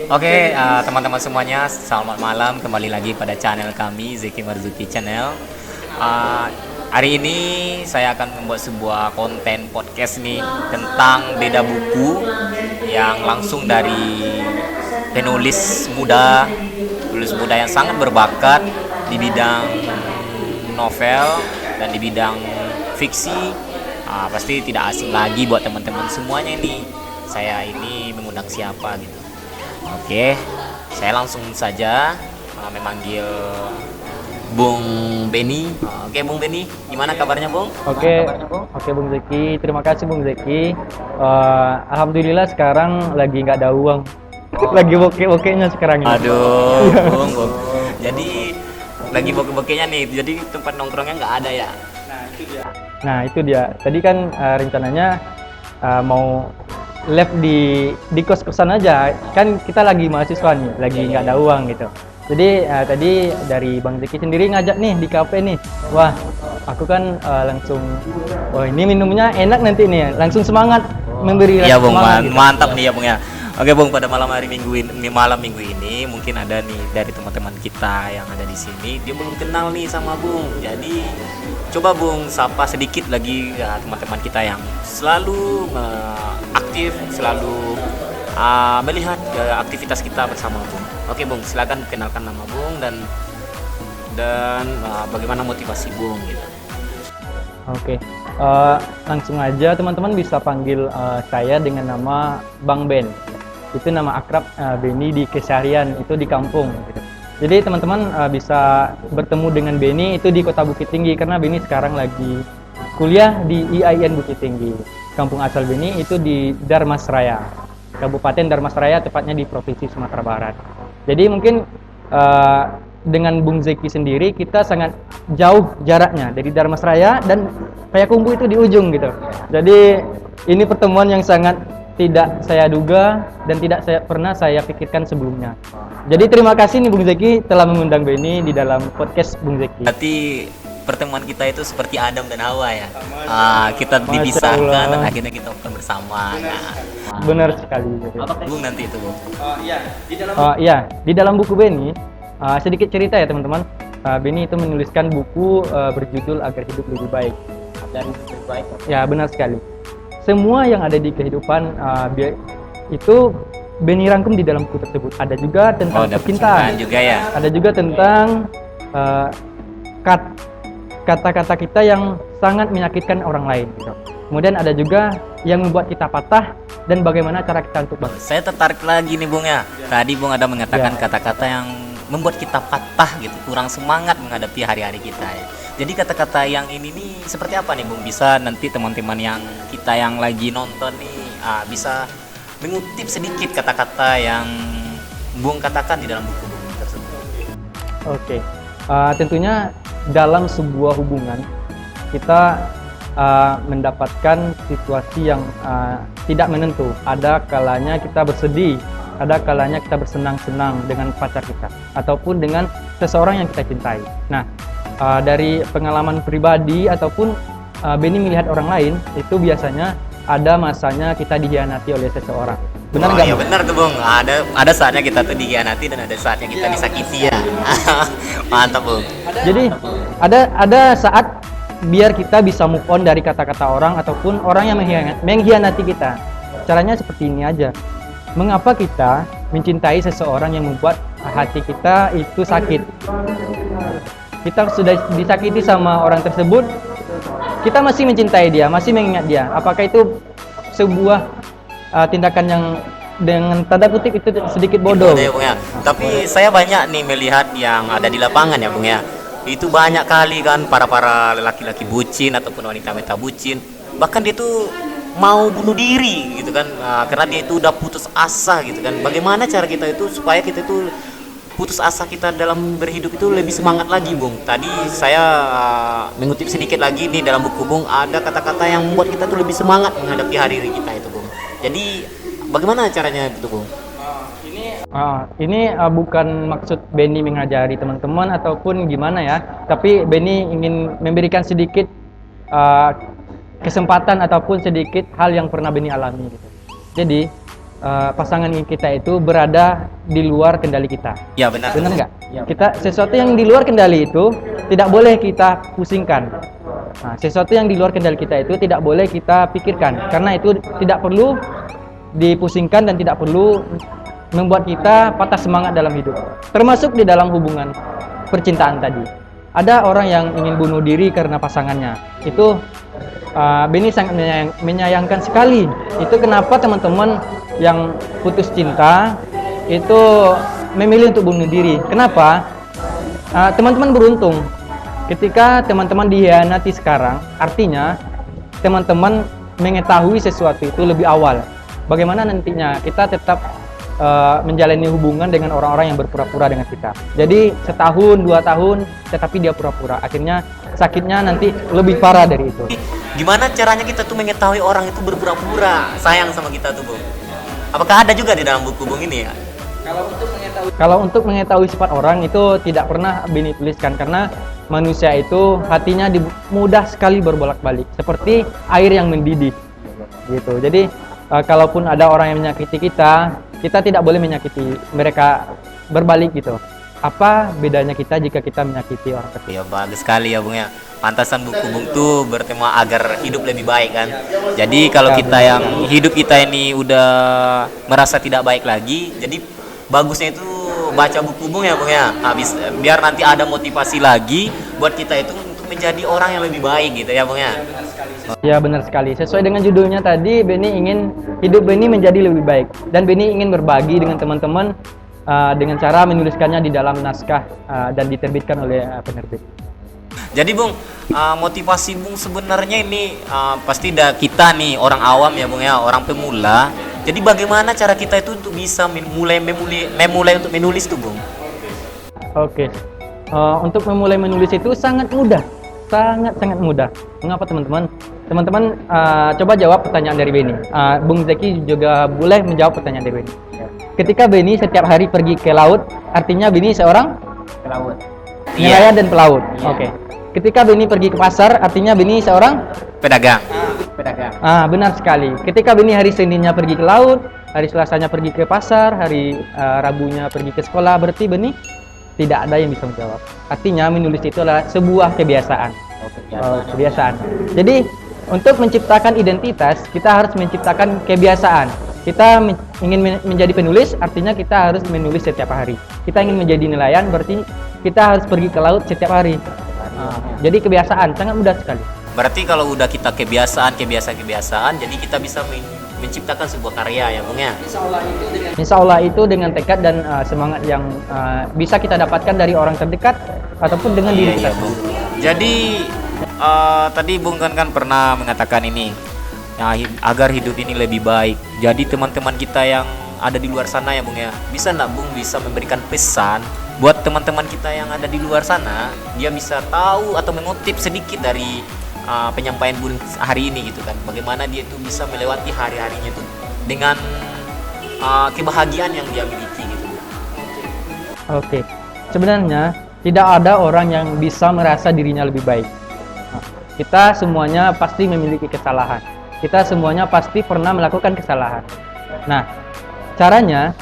Teman-teman semuanya, selamat malam. Kembali lagi pada channel kami, Zeki Marzuki Channel. Hari ini saya akan membuat sebuah konten podcast nih tentang beda buku yang langsung dari penulis muda yang sangat berbakat di bidang novel dan di bidang fiksi. Pasti tidak asing lagi buat teman-teman semuanya nih. Saya ini mengundang siapa gitu. Oke, saya langsung saja memanggil Bung Beni. Oke, Bung Beni, gimana kabarnya, Bung? Oke, Bung Zeki. Terima kasih, Bung Zeki. Alhamdulillah sekarang lagi nggak ada uang. Lagi bokeh-bokehnya sekarang ini. Aduh, Bung. Jadi lagi bokeh-bokehnya nih. Jadi tempat nongkrongnya nggak ada ya? Nah, itu dia. Tadi kan rencananya mau live di kos-kosan aja. Kan kita lagi mahasiswa nih, lagi nggak ada uang gitu. Jadi tadi dari Bang Zeki sendiri ngajak nih di kafe nih. Wah, aku kan langsung, ini minumnya enak nanti nih. Langsung semangat memberi Iya, Bung. semangat gitu. Mantap nih ya, Bung ya. Oke, Bung, pada malam minggu ini mungkin ada nih dari teman-teman kita yang ada di sini, dia belum kenal nih sama Bung. Jadi coba Bung sapa sedikit lagi ya, teman-teman kita yang selalu aktif, selalu melihat aktivitas kita bersama Bung. Oke, Bung, silakan kenalkan nama Bung dan bagaimana motivasi Bung gitu. Oke, langsung aja teman-teman bisa panggil saya dengan nama Bang Ben. Itu nama akrab Beni di keseharian, itu di kampung gitu. Jadi teman-teman bisa bertemu dengan Beni itu di Kota Bukit Tinggi, karena Beni sekarang lagi kuliah di IAIN Bukit Tinggi. Kampung asal Beni itu di Darmasraya, Kabupaten Darmasraya, tepatnya di Provinsi Sumatera Barat. Jadi mungkin dengan Bung Zeki sendiri kita sangat jauh jaraknya dari Darmasraya dan Payakumbuh itu di ujung gitu. Jadi ini pertemuan yang sangat tidak saya duga dan tidak pernah saya pikirkan sebelumnya. Jadi terima kasih nih Bung Zeki telah mengundang Beni di dalam podcast Bung Zeki. Berarti pertemuan kita itu seperti Adam dan Hawa ya. Kita dipisahkan dan akhirnya kita akan bersama. Benar sekali. Bung nanti itu, Bung. Di dalam buku Beni, sedikit cerita ya teman-teman. Beni itu menuliskan buku berjudul Agar Hidup Lebih Baik. Ya, benar sekali. Semua yang ada di kehidupan itu Beni rangkum di dalam buku tersebut. Ada juga tentang percintaan juga ya. Ada juga tentang kata-kata kita yang sangat menyakitkan orang lain gitu. Kemudian ada juga yang membuat kita patah dan bagaimana cara kita untuk bangkit. Saya tertarik lagi nih, Bung ya. Tadi Bung ada mengatakan kata-kata yang membuat kita patah gitu, kurang semangat menghadapi hari-hari kita ya. Jadi kata-kata yang ini nih seperti apa nih, Bung? Bisa nanti teman-teman yang kita yang lagi nonton nih bisa mengutip sedikit kata-kata yang Bung katakan di dalam buku Bung tersebut. Oke. Tentunya dalam sebuah hubungan kita mendapatkan situasi yang tidak menentu. Ada kalanya kita bersedih, ada kalanya kita bersenang-senang dengan pacar kita ataupun dengan seseorang yang kita cintai. Nah, dari pengalaman pribadi ataupun Beni melihat orang lain, itu biasanya ada masanya kita dikhianati oleh seseorang. Benar nggak? Iya benar tuh, Bung. Ada saatnya kita tuh dikhianati dan ada saatnya kita disakiti ya. Mantap, Bung. Jadi ada saat biar kita bisa move on dari kata-kata orang ataupun orang yang mengkhianati kita. Caranya seperti ini aja. Mengapa kita mencintai seseorang yang membuat hati kita itu sakit? Kita sudah disakiti sama orang tersebut, kita masih mencintai dia, masih mengingat dia. Apakah itu sebuah tindakan yang dengan tanda kutip itu sedikit bodoh? Ya, Bung ya. Tapi saya banyak nih melihat yang ada di lapangan ya, Bung ya. Itu banyak kali kan para laki-laki bucin ataupun wanita-wanita bucin, bahkan dia tuh mau bunuh diri gitu kan, karena dia itu udah putus asa gitu kan. Bagaimana cara kita itu supaya kita itu putus asa kita dalam berhidup itu lebih semangat lagi, Bung? Tadi saya mengutip sedikit lagi nih dalam buku Bung, ada kata-kata yang membuat kita tuh lebih semangat menghadapi hari-hari kita itu, Bung. Jadi bagaimana caranya itu, Bung? Ini bukan maksud Beni mengajari teman-teman ataupun gimana ya, tapi Beni ingin memberikan sedikit kesempatan ataupun sedikit hal yang pernah Beni alami gitu. Jadi pasangan kita itu berada di luar kendali kita. Ya benar. Benar nggak? Kita sesuatu yang di luar kendali itu tidak boleh kita pusingkan. Nah, sesuatu yang di luar kendali kita itu tidak boleh kita pikirkan, karena itu tidak perlu dipusingkan dan tidak perlu membuat kita patah semangat dalam hidup. Termasuk di dalam hubungan percintaan tadi. Ada orang yang ingin bunuh diri karena pasangannya. Itu Beni sangat menyayangkan sekali. Itu kenapa teman-teman yang putus cinta itu memilih untuk bunuh diri. Kenapa? Teman-teman beruntung. Ketika teman-teman dikhianati sekarang, artinya teman-teman mengetahui sesuatu itu lebih awal. Bagaimana nantinya kita tetap menjalani hubungan dengan orang-orang yang berpura-pura dengan kita. Jadi setahun, 2 tahun, tetapi dia pura-pura. Akhirnya sakitnya nanti lebih parah dari itu. Gimana caranya kita tuh mengetahui orang itu berpura-pura sayang sama kita tuh, Bung? Apakah ada juga di dalam buku Bung ini ya? Kalau untuk mengetahui sifat orang itu tidak pernah Beni tuliskan, karena manusia itu hatinya mudah sekali berbolak-balik seperti air yang mendidih gitu. Jadi kalaupun ada orang yang menyakiti kita tidak boleh menyakiti mereka berbalik gitu. Apa bedanya kita jika kita menyakiti orang tersebut? Ya bagus sekali ya Bung ya. Pantasan buku Bung tuh bertema agar hidup lebih baik kan. Jadi kalau kita yang hidup kita ini udah merasa tidak baik lagi, jadi bagusnya itu baca buku Bung ya Bung ya. Habis biar nanti ada motivasi lagi buat kita itu untuk menjadi orang yang lebih baik gitu ya Bung ya. Ya benar sekali. Sesuai dengan judulnya tadi, Beni ingin hidup Beni menjadi lebih baik, dan Beni ingin berbagi dengan teman-teman dengan cara menuliskannya di dalam naskah dan diterbitkan oleh penerbit. Jadi Bung, motivasi Bung sebenarnya ini pasti kita nih orang awam ya Bung ya, orang pemula. Jadi bagaimana cara kita itu untuk bisa memulai untuk menulis tuh Bung? Oke. Untuk memulai menulis itu sangat mudah. Sangat mudah. Mengapa teman-teman? Teman-teman coba jawab pertanyaan dari Beni. Bung Zeki juga boleh menjawab pertanyaan dari Beni. Ketika Beni setiap hari pergi ke laut, artinya Beni seorang Pelaut. nelayan dan pelaut. Iya. Oke. Ketika Beni pergi ke pasar, artinya Beni seorang Pedagang. Pedagang. benar sekali. Ketika Beni hari Seninnya pergi ke laut, hari Selasanya pergi ke pasar, hari Rabunya pergi ke sekolah, berarti Beni tidak ada yang bisa menjawab. Artinya menulis itu adalah sebuah kebiasaan. Kebiasaan. Jadi untuk menciptakan identitas, kita harus menciptakan kebiasaan. Kita ingin menjadi penulis, artinya kita harus menulis setiap hari. Kita ingin menjadi nelayan, berarti kita harus pergi ke laut setiap hari. Jadi kebiasaan, sangat mudah sekali. Berarti kalau udah kita kebiasaan, jadi kita bisa menciptakan sebuah karya ya Bung ya. Insya Allah itu dengan tekad dan semangat yang bisa kita dapatkan dari orang terdekat ataupun dengan diri kita. Bung. Jadi tadi Bung kan pernah mengatakan ini, ya, agar hidup ini lebih baik. Jadi teman-teman kita yang ada di luar sana ya Bung ya, bisa nggak Bung bisa memberikan pesan buat teman-teman kita yang ada di luar sana, dia bisa tahu atau mengutip sedikit dari penyampaian Bung hari ini gitu kan, bagaimana dia itu bisa melewati hari-harinya itu dengan kebahagiaan yang dia miliki gitu. Oke. Sebenarnya tidak ada orang yang bisa merasa dirinya lebih baik. Kita semuanya pasti memiliki kesalahan. Kita semuanya pasti pernah melakukan kesalahan. Nah, caranya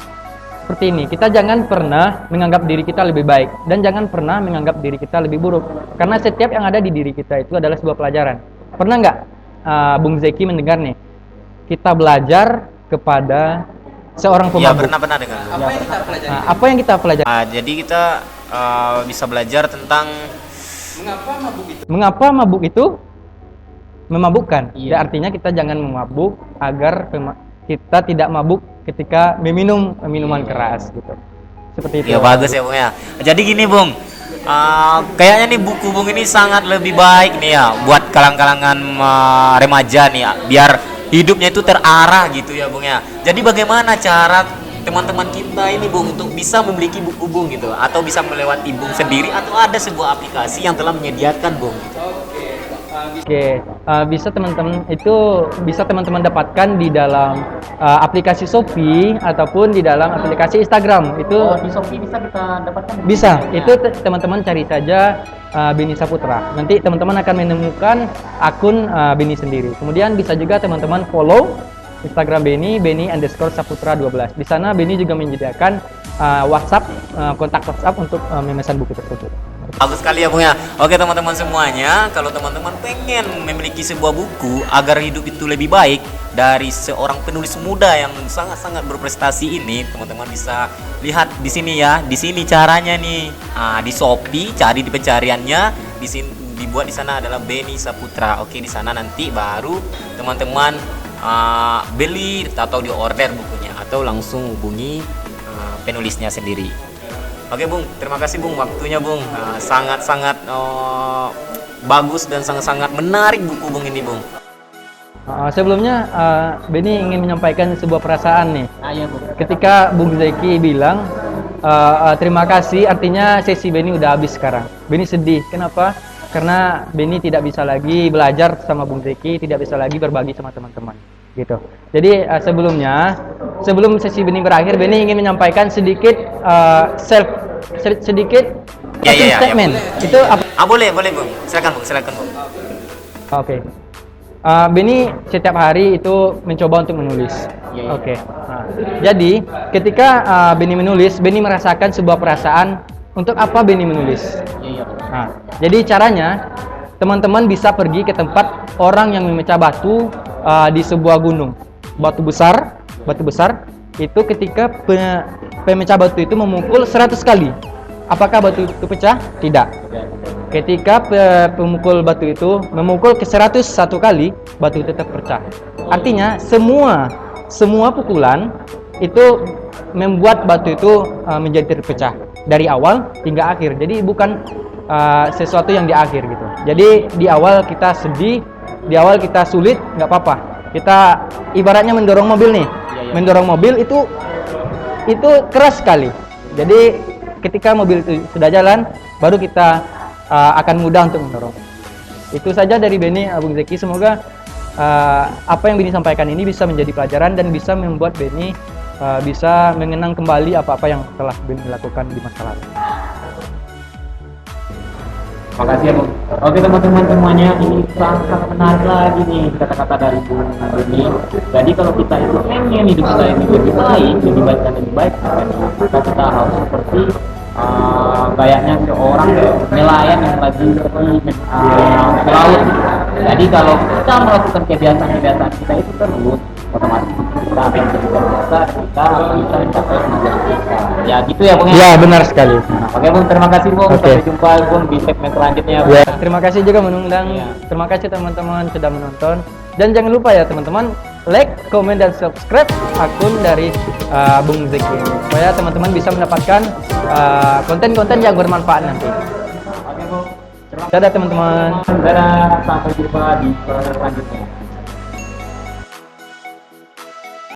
seperti ini. Kita jangan pernah menganggap diri kita lebih baik dan jangan pernah menganggap diri kita lebih buruk. Karena setiap yang ada di diri kita itu adalah sebuah pelajaran. Pernah nggak Bung Zeki mendengar nih? Kita belajar kepada seorang Iya, pemabuk. pernah dengar. Apa yang kita pelajari? Jadi kita bisa belajar tentang Mengapa mabuk itu memabukkan? Iya. Ya, artinya kita jangan memabuk agar kita tidak mabuk ketika meminum minuman keras gitu. Seperti itu. ya bagus ya Bung ya. Jadi gini Bung, kayaknya nih buku Bung ini sangat lebih baik nih ya buat kalangan remaja nih ya, biar hidupnya itu terarah gitu ya Bung ya. Jadi bagaimana cara teman-teman kita ini Bung untuk bisa memiliki buku Bung gitu, atau bisa melewati Bung sendiri, atau ada sebuah aplikasi yang telah menyediakan Bung gitu? Oke, bisa teman-teman dapatkan di dalam aplikasi Shopee ataupun di dalam aplikasi Instagram. Itu Di Shopee bisa kita dapatkan. bisa. Itu teman-teman cari saja Beni Saputra. Nanti teman-teman akan menemukan akun Beni sendiri. Kemudian bisa juga teman-teman follow Instagram Beni_Saputra12. Di sana Beni juga menyediakan WhatsApp, kontak WhatsApp untuk memesan buku tersebut. Bagus sekali ya Bung ya. Oke teman-teman semuanya, kalau teman-teman pengen memiliki sebuah buku agar hidup itu lebih baik dari seorang penulis muda yang sangat-sangat berprestasi ini, teman-teman bisa lihat di sini ya. Di sini caranya nih. Di Shopee cari di pencariannya, di sini dibuat di sana adalah Beni Saputra. Oke, di sana nanti baru teman-teman beli atau diorder bukunya atau langsung hubungi penulisnya sendiri. Oke Bung, terima kasih Bung waktunya Bung. Sangat-sangat bagus dan sangat-sangat menarik buku Bung ini Bung. Sebelumnya Beni ingin menyampaikan sebuah perasaan nih. Iya, Bu. Ketika Bung Zeki bilang terima kasih, artinya sesi Beni udah habis sekarang. Beni sedih. Kenapa? Karena Beni tidak bisa lagi belajar sama Bung Zeki, tidak bisa lagi berbagi sama teman-teman. Gitu. Jadi sebelum sesi Beni berakhir, Beni ingin menyampaikan sedikit sedikit statement. Itu apa? Boleh Bung. Silakan Bung. Oke. Beni setiap hari itu mencoba untuk menulis. Oke. Nah, jadi ketika Beni menulis, Beni merasakan sebuah perasaan untuk apa Beni menulis. Nah, jadi caranya teman-teman bisa pergi ke tempat orang yang memecah batu di sebuah gunung. Batu besar itu ketika pemecah batu itu memukul 100 kali. Apakah batu itu pecah? Tidak. Ketika pemukul batu itu memukul ke 101 kali, batu itu tetap pecah. Artinya semua pukulan itu membuat batu itu menjadi terpecah dari awal hingga akhir. Jadi bukan sesuatu yang di akhir gitu. Jadi di awal kita sedih, di awal kita sulit, nggak apa-apa. Kita ibaratnya mendorong mobil nih. Mendorong mobil itu keras sekali. Jadi ketika mobil itu sudah jalan, baru kita akan mudah untuk mendorong. Itu saja dari Beni, Bung Zeki. Semoga apa yang Beni sampaikan ini bisa menjadi pelajaran dan bisa membuat Beni bisa mengenang kembali apa-apa yang telah Beni lakukan di masa lalu. Makasih ya Bung. Oke teman-teman semuanya, ini sangat menarik lagi nih kata-kata dari Bung Beni. Jadi kalau kita itu pengen hidup kita ini lebih baik dan lebih baik, maka kita harus seperti kayaknya seorang nelayan yang lagi pergi ke laut. Jadi kalau kita melakukan kebiasaan kita itu terus, otomatis kita akan terbiasa, kita bisa mencapai tujuan kita. Ya gitu ya Bung. Ya, benar sekali. Oke Bung, terima kasih Bung. Sampai jumpa Bung di segmen selanjutnya. Ya, terima kasih juga mengundang. Terima kasih teman-teman sudah menonton. Dan jangan lupa ya teman-teman, like, komen, dan subscribe akun dari Bung Zeki supaya teman-teman bisa mendapatkan konten-konten yang bermanfaat nanti. Oke Bung. Dadah teman-teman. Dadah, sampai jumpa di selanjutnya.